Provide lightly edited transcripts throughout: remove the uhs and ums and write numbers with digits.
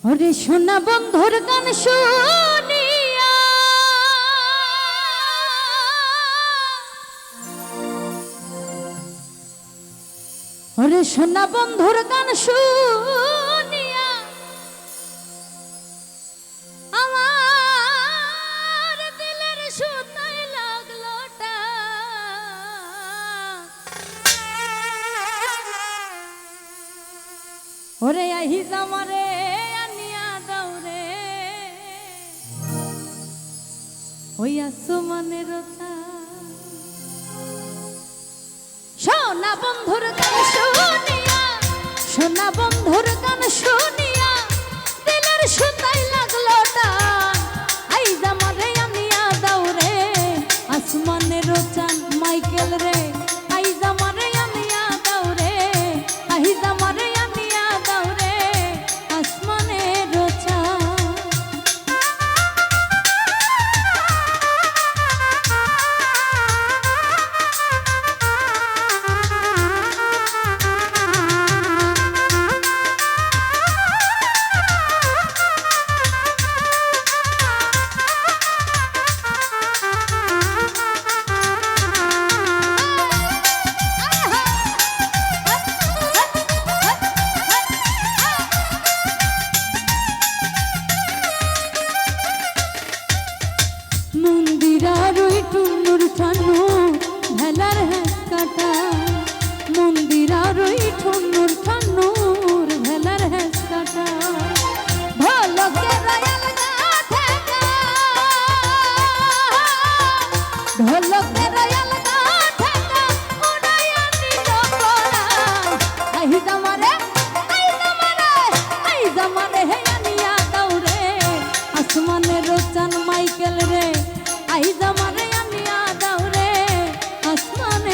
ওরে সোনা বন্ধুর গান শুনিয়া ওরে সোনা বন্ধুর গান শুনিয়া আমার দিলের সুতায় লাগলো ওরে আহিজ আমারে আনিয়া দৌড়ে ওই আসমানের সোনা বন্ধুর গান শুনিয়া সোনা বন্ধুর গান শুনিয়া দিলের সুতায় লাগলো টান আইজ আমারে আনিয়া দৌড়ে আসমানের চান মাইকেল রে আইজ আমারে আনিয়া দৌড়ে আহিজ আমারে মাইকেল রে আইজ আমারে আনিয়া দৌড়ে আসমানের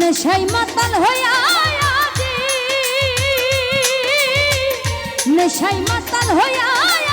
নেশাই মাতাল হইয়া নেশাই মাতাল হইয়া